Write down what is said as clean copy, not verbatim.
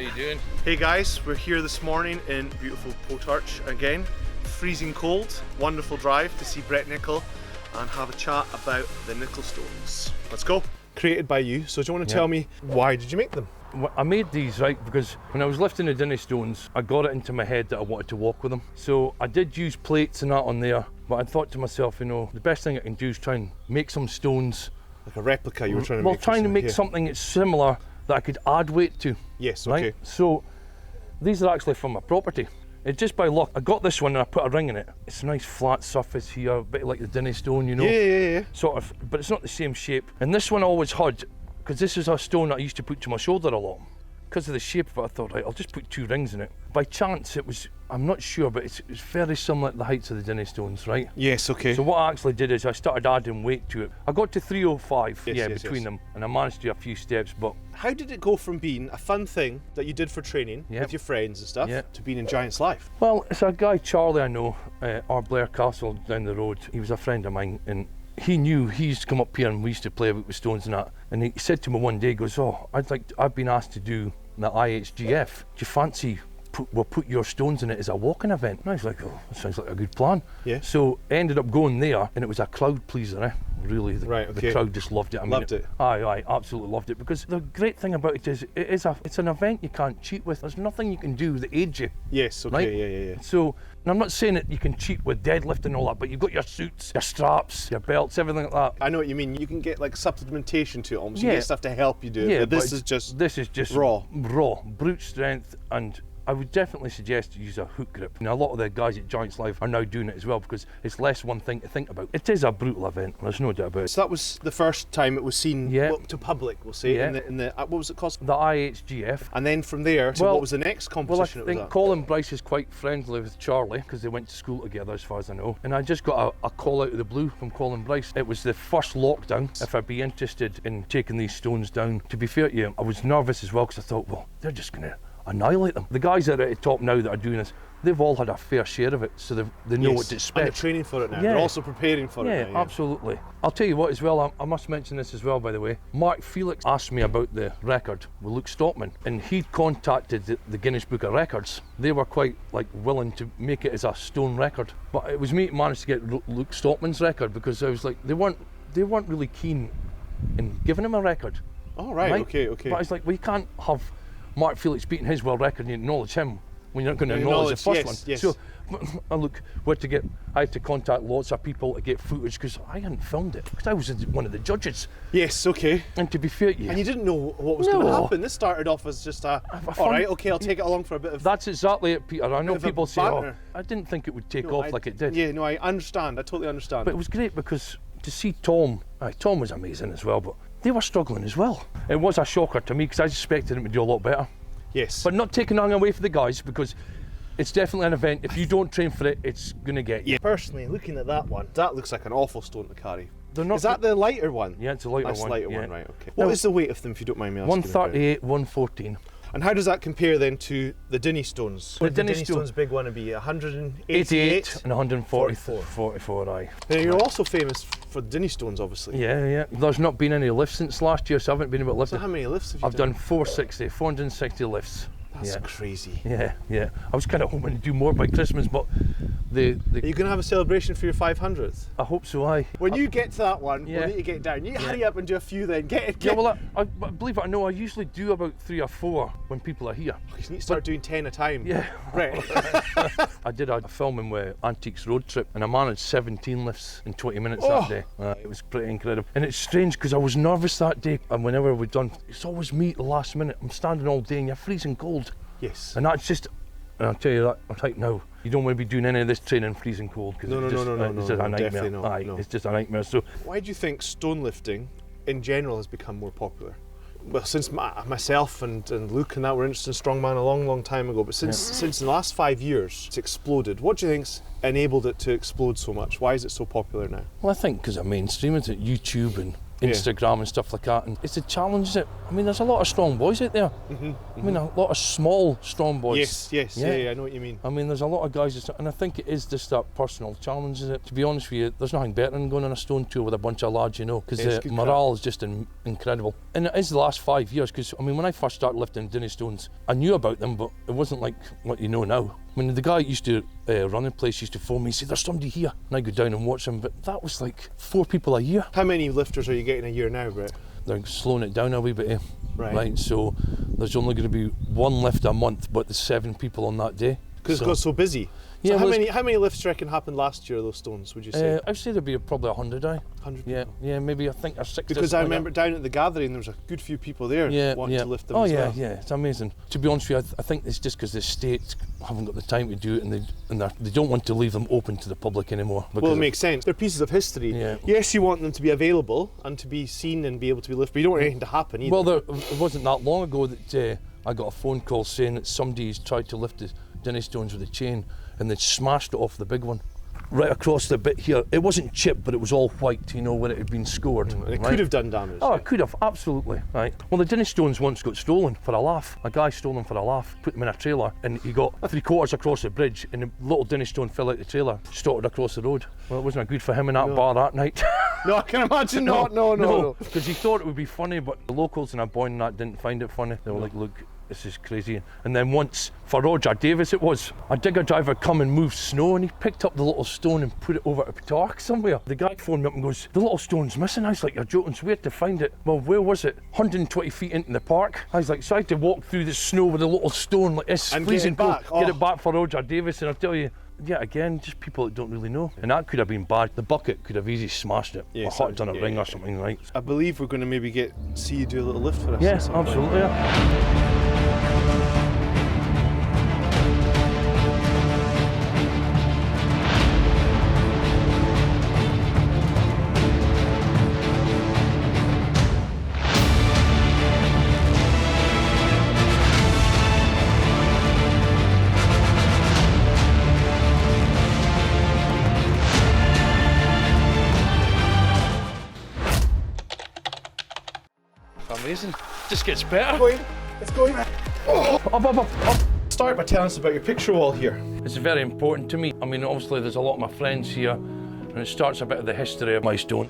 you doing? Hey guys, we're here this morning in beautiful Potarch again. Freezing cold, wonderful drive to see Brett Nicol and have a chat about the Nicol stones. Let's go. Created by you, so do you want to tell me why did you make them? I made these, right, because when I was lifting the Dinny stones, I got it into my head that I wanted to walk with them. So I did use plates and that on there, but I thought to myself, you know, the best thing I can do is try and make some stones. Like a replica you were trying to make? Well, trying to make something that's similar that I could add weight to. Yes, okay. Right? So these are actually from my property. It just by luck, I got this one and I put a ring in it. It's a nice flat surface here, a bit like the Dinny stone, you know. Yeah. Sort of, but it's not the same shape. And this one I always had, because this is a stone that I used to put to my shoulder a lot. Because of the shape of it, I thought, right, I'll just put 2 rings in it. By chance, it was, I'm not sure, but it's very similar to the heights of the Dinny stones, right? Yes, okay. So what I actually did is I started adding weight to it. I got to 305, between them, and I managed to do a few steps, but... How did it go from being a fun thing that you did for training with your friends and stuff to being in Giant's life? Well, it's a guy, Charlie, I know, our Blair Castle down the road. He was a friend of mine, and he knew he used to come up here and we used to play with stones and that. And he said to me one day, he goes, oh, I've been asked to do the IHGF. Do you fancy we'll put your stones in it as a walking event? And I was like, oh, that sounds like a good plan. Yeah. So I ended up going there and it was a crowd pleaser, eh? Really, the crowd just loved it. Loved it. I absolutely loved it, because the great thing about it is it's an event you can't cheat with. There's nothing you can do that aids you. Yes, okay, right? Yeah. So, and I'm not saying that you can cheat with deadlifting and all that, but you've got your suits, your straps, your belts, everything like that. I know what you mean. You can get like supplementation to it almost. You get stuff to help you do it. Yeah, but this is just raw, brute strength, and I would definitely suggest to use a hook grip. Now, a lot of the guys at Giants Live are now doing it as well, because it's less one thing to think about. It is a brutal event, there's no doubt about it. So that was the first time it was seen to public, we'll say, in the what was it called? The IHGF. And then from there, so what was the next competition? Well, I think Colin Bryce is quite friendly with Charlie, because they went to school together as far as I know. And I just got a call out of the blue from Colin Bryce. It was the first lockdown, if I'd be interested in taking these stones down. To be fair to you, I was nervous as well, because I thought, well, they're just going to annihilate them. The guys that are at the top now that are doing this, they've all had a fair share of it, so they know what to expect. And they're training for it now. They're also preparing for it now. Yeah, absolutely. I'll tell you what as well, I must mention this as well, by the way. Mark Felix asked me about the record with Luke Stockman, and he'd contacted the Guinness Book of Records. They were quite willing to make it as a stone record, but it was me that managed to get Luke Stockman's record, because I was like, they weren't really keen in giving him a record. Oh, right. Okay. But I was like, well, you can't have Mark Felix beating his world record and you acknowledge him when you're not going to acknowledge the first one. Yes. So, look, I had to contact lots of people to get footage, because I hadn't filmed it, because I was one of the judges. Yes, okay. And to be fair to you... And you didn't know what was going to happen. This started off as just all right, okay, I'll take it along for a bit of... That's exactly it, Peter. I know people say, oh, I didn't think it would take off like it did. Yeah, no, I understand. I totally understand. But it was great, because to see Tom was amazing as well, but they were struggling as well. It was a shocker to me, because I expected him to do a lot better. Yes. But not taking anything away from the guys, because it's definitely an event. If you don't train for it, it's going to get you. Yeah. Personally, looking at that one, that looks like an awful stone to carry. Is that the lighter one? Yeah, it's a lighter one. That's a lighter one, right, okay. What is the weight of them, if you don't mind me asking? 138, 114. And how does that compare then to the Dinny stones? The Dinny stones big one would be 188 and 144, aye. Now, you're also famous for the Dinny stones, obviously. Yeah. There's not been any lifts since last year, so I haven't been able to lift. So how many lifts have you done? I've done 460 lifts. That's crazy. Yeah. I was kind of hoping to do more by Christmas, but Are you going to have a celebration for your 500th? I hope so, aye. When you get to that one, we'll need to get down. You hurry up and do a few then. Get. Yeah, well, I believe it or no, I usually do about 3 or 4 when people are here. You need to start doing 10 a time. Yeah. Right. I did a filming with Antiques Road Trip, and I managed 17 lifts in 20 minutes that day. It was pretty incredible. And it's strange, because I was nervous that day, and whenever we've done, it's always me at the last minute. I'm standing all day and you're freezing cold. Yes. And that's just, and I'll tell you that, I'm like, no, you don't want to be doing any of this training freezing cold, because it's just a nightmare. No. It's just a nightmare. So, why do you think stone lifting in general has become more popular? Well, since myself and Luke and that were interested in Strongman a long time ago, but since the last 5 years it's exploded. What do you think's enabled it to explode so much? Why is it so popular now? Well, I think because of mainstream, it's at YouTube and Instagram and stuff like that. And it's a challenge that, I mean, there's a lot of strong boys out there. I mean, a lot of small, strong boys. Yes, yeah, I know what you mean. I mean, there's a lot of guys, and I think it is just that personal challenge, is it? To be honest with you, there's nothing better than going on a stone tour with a bunch of lads, you know, because the morale is just incredible. And it is the last 5 years, because, I mean, when I first started lifting Dinnie stones, I knew about them, but it wasn't like what you know now. I mean, the guy used to run the place used to phone me and say, there's somebody here. And I go down and watch him, but that was like 4 people a year. How many lifters are you getting a year now, Brett? They're slowing it down a wee bit, Right. So there's only going to be 1 lift a month, but there's 7 people on that day. Because it got so busy. Yeah, So how many lifts do you reckon happened last year, those stones, would you say? I'd say there'd be probably 100, 100 people. Yeah, maybe I think there's 60. Because I remember down at the gathering, there was a good few people there wanting to lift them as well. Yeah, it's amazing. To be honest with you, I think it's just because the state haven't got the time to do it, and they don't want to leave them open to the public anymore. Well, it makes sense. They're pieces of history. Yeah. Yes, you want them to be available and to be seen and be able to be lifted, but you don't want anything to happen either. Well, it wasn't that long ago that I got a phone call saying that somebody's tried to lift the Dinnie stones with a chain, and they'd smashed it off the big one. Right across the bit here, it wasn't chipped, but it was all white, you know, where it had been scored. And it could have done damage. Oh, it could have, absolutely, right. Well, the Dinnie stones once got stolen for a laugh. A guy stole them for a laugh, put them in a trailer, and he got 3/4 across the bridge, and the little Dinnie stone fell out the trailer, started across the road. Well, it wasn't good for him in that bar that night. No, I can imagine not. No. Because he thought it would be funny, but the locals in Aboyne and that didn't find it funny. They were like, look, this is crazy. And then once, for Roger Davis it was, a digger driver come and moved snow, and he picked up the little stone and put it over to Petark somewhere. The guy phoned me up and goes, the little stone's missing. I was like, you're joking, so where to find it? Well, where was it? 120 feet into the park. I was like, so I had to walk through the snow with a little stone like this, and freezing cold, get get it back for Roger Davis. And I tell you, yeah, again, just people that don't really know. And that could have been bad. The bucket could have easily smashed it. Yes, or done a ring or something, right? I believe we're going to maybe see you do a little lift for us. Yes, absolutely. Yeah. Amazing. Just gets better. It's going. Up. Start by telling us about your picture wall here. It's very important to me. I mean, obviously there's a lot of my friends here, and it starts a bit of the history of my stone.